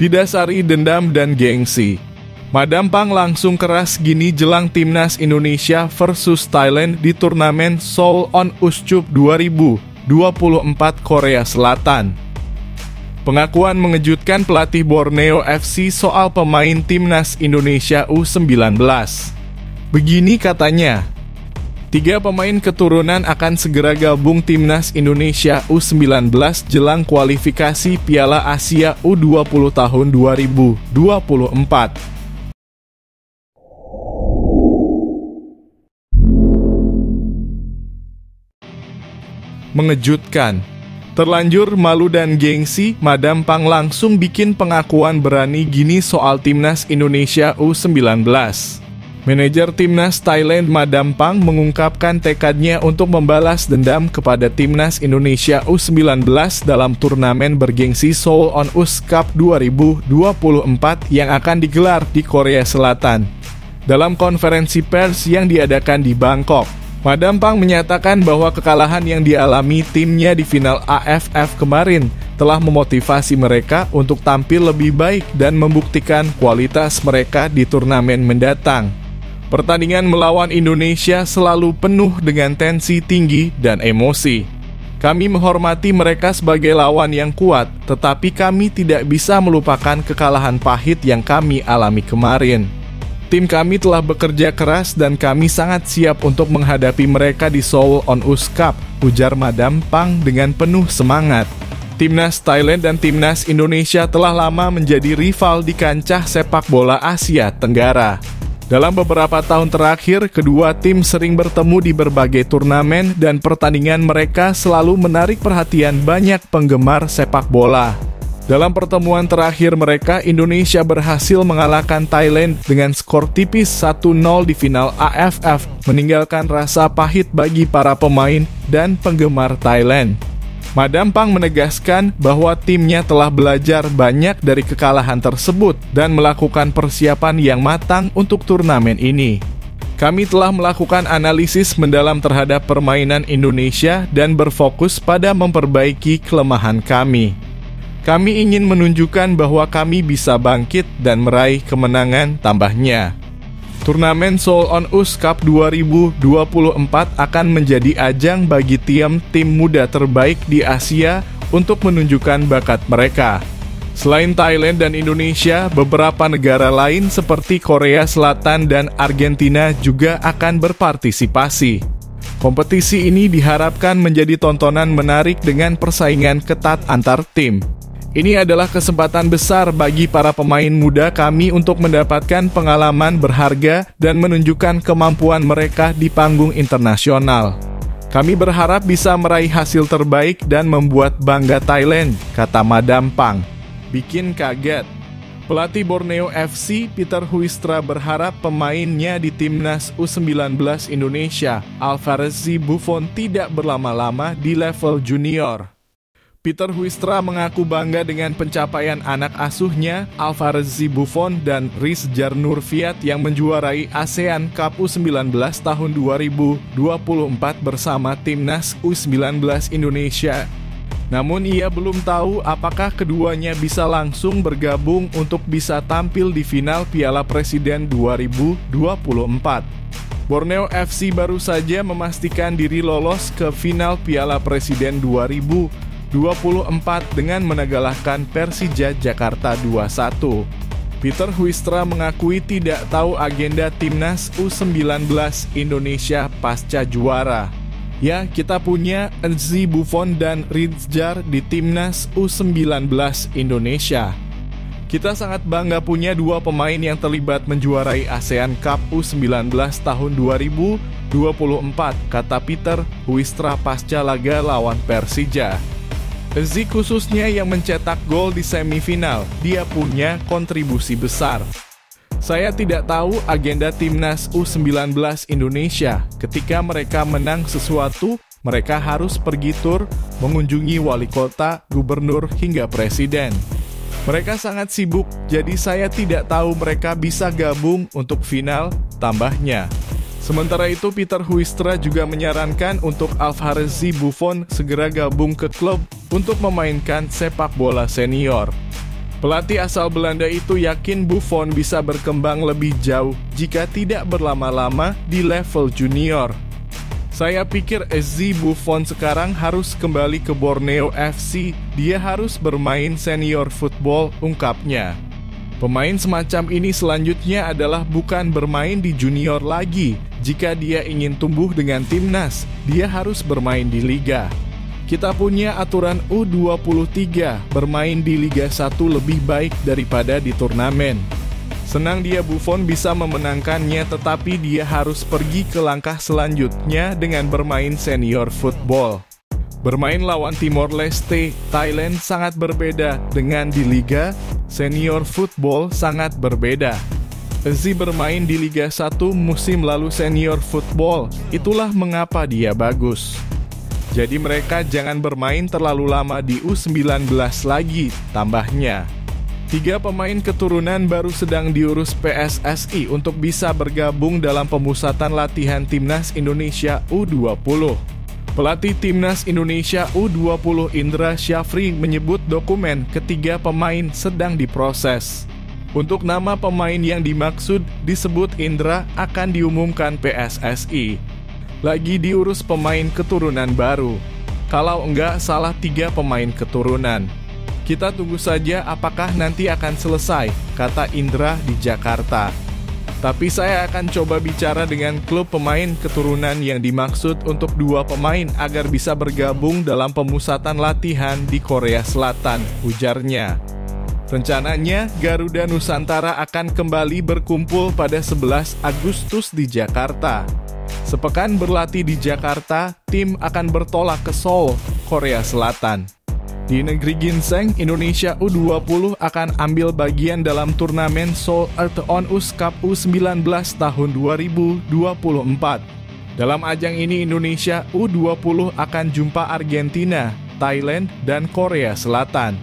Didasari dendam dan gengsi, Madam Pang langsung keras gini jelang Timnas Indonesia versus Thailand di turnamen Seoul On Uscup 2024 Korea Selatan. Pengakuan mengejutkan pelatih Borneo FC soal pemain Timnas Indonesia U19. Begini katanya, 3 pemain keturunan akan segera gabung Timnas Indonesia U19 jelang kualifikasi Piala Asia U20 tahun 2024. Mengejutkan. Terlanjur malu dan gengsi, Madam Pang langsung bikin pengakuan berani gini soal Timnas Indonesia U19. Manajer Timnas Thailand Madam Pang mengungkapkan tekadnya untuk membalas dendam kepada Timnas Indonesia U19 dalam turnamen bergengsi Seoul On Us Cup 2024 yang akan digelar di Korea Selatan. Dalam konferensi pers yang diadakan di Bangkok, Madam Pang menyatakan bahwa kekalahan yang dialami timnya di final AFF kemarin telah memotivasi mereka untuk tampil lebih baik dan membuktikan kualitas mereka di turnamen mendatang. Pertandingan melawan Indonesia selalu penuh dengan tensi tinggi dan emosi. Kami menghormati mereka sebagai lawan yang kuat, tetapi kami tidak bisa melupakan kekalahan pahit yang kami alami kemarin. Tim kami telah bekerja keras dan kami sangat siap untuk menghadapi mereka di Seoul On Us Cup, ujar Madam Pang dengan penuh semangat. Timnas Thailand dan Timnas Indonesia telah lama menjadi rival di kancah sepak bola Asia Tenggara. Dalam beberapa tahun terakhir, kedua tim sering bertemu di berbagai turnamen dan pertandingan mereka selalu menarik perhatian banyak penggemar sepak bola. Dalam pertemuan terakhir mereka, Indonesia berhasil mengalahkan Thailand dengan skor tipis 1-0 di final AFF, meninggalkan rasa pahit bagi para pemain dan penggemar Thailand. Madam Pang menegaskan bahwa timnya telah belajar banyak dari kekalahan tersebut dan melakukan persiapan yang matang untuk turnamen ini. Kami telah melakukan analisis mendalam terhadap permainan Indonesia dan berfokus pada memperbaiki kelemahan kami. Kami ingin menunjukkan bahwa kami bisa bangkit dan meraih kemenangan, tambahnya. Turnamen Seoul On Us Cup 2024 akan menjadi ajang bagi tim muda terbaik di Asia untuk menunjukkan bakat mereka. Selain Thailand dan Indonesia, beberapa negara lain seperti Korea Selatan dan Argentina juga akan berpartisipasi. Kompetisi ini diharapkan menjadi tontonan menarik dengan persaingan ketat antar tim. Ini adalah kesempatan besar bagi para pemain muda kami untuk mendapatkan pengalaman berharga dan menunjukkan kemampuan mereka di panggung internasional. Kami berharap bisa meraih hasil terbaik dan membuat bangga Thailand, kata Madam Pang. Bikin kaget. Pelatih Borneo FC, Peter Huistra, berharap pemainnya di Timnas U19 Indonesia, Alvarez Buffon, tidak berlama-lama di level junior. Peter Huistra mengaku bangga dengan pencapaian anak asuhnya, Alvarez Buffon dan Rizjar Nurfiat yang menjuarai ASEAN Cup U19 tahun 2024 bersama Timnas U19 Indonesia. Namun ia belum tahu apakah keduanya bisa langsung bergabung untuk bisa tampil di final Piala Presiden 2024. Borneo FC baru saja memastikan diri lolos ke final Piala Presiden 2024 dengan mengalahkan Persija Jakarta 2-1. Peter Huistra mengakui tidak tahu agenda Timnas U19 Indonesia pasca juara. Ya, kita punya Alvarez Buffon dan Rizjar di Timnas U19 Indonesia. Kita sangat bangga punya 2 pemain yang terlibat menjuarai ASEAN Cup U19 tahun 2024, kata Peter Huistra pasca laga lawan Persija. Alvarez khususnya yang mencetak gol di semifinal, dia punya kontribusi besar. Saya tidak tahu agenda Timnas U19 Indonesia. Ketika mereka menang sesuatu, mereka harus pergi tur, mengunjungi wali kota, gubernur, hingga presiden. Mereka sangat sibuk, jadi saya tidak tahu mereka bisa gabung untuk final, tambahnya. Sementara itu, Peter Huistra juga menyarankan untuk Alvarez Buffon segera gabung ke klub untuk memainkan sepak bola senior. Pelatih asal Belanda itu yakin Buffon bisa berkembang lebih jauh jika tidak berlama-lama di level junior. Saya pikir SC Buffon sekarang harus kembali ke Borneo FC, dia harus bermain senior football, ungkapnya. Pemain semacam ini selanjutnya adalah bukan bermain di junior lagi. Jika dia ingin tumbuh dengan timnas, dia harus bermain di liga. Kita punya aturan U23, bermain di Liga 1 lebih baik daripada di turnamen. Senang dia Buffon bisa memenangkannya, tetapi dia harus pergi ke langkah selanjutnya dengan bermain senior football. Bermain lawan Timor Leste, Thailand sangat berbeda dengan di Liga Senior Football sangat berbeda. Ezi bermain di Liga 1 musim lalu Senior Football, itulah mengapa dia bagus. Jadi mereka jangan bermain terlalu lama di U19 lagi, tambahnya. 3 pemain keturunan baru sedang diurus PSSI untuk bisa bergabung dalam pemusatan latihan Timnas Indonesia U20. Pelatih Timnas Indonesia U20 Indra Syafri menyebut dokumen ketiga pemain sedang diproses. Untuk nama pemain yang dimaksud disebut Indra akan diumumkan PSSI. Lagi diurus pemain keturunan baru. Kalau enggak salah 3 pemain keturunan. Kita tunggu saja apakah nanti akan selesai, kata Indra di Jakarta. Tapi saya akan coba bicara dengan klub pemain keturunan yang dimaksud untuk 2 pemain agar bisa bergabung dalam pemusatan latihan di Korea Selatan, ujarnya. Rencananya, Garuda Nusantara akan kembali berkumpul pada 11 Agustus di Jakarta. Sepekan berlatih di Jakarta, tim akan bertolak ke Seoul, Korea Selatan. Di negeri ginseng, Indonesia U20 akan ambil bagian dalam turnamen Seoul Earthon US Cup U19 tahun 2024. Dalam ajang ini Indonesia U20 akan jumpa Argentina, Thailand, dan Korea Selatan.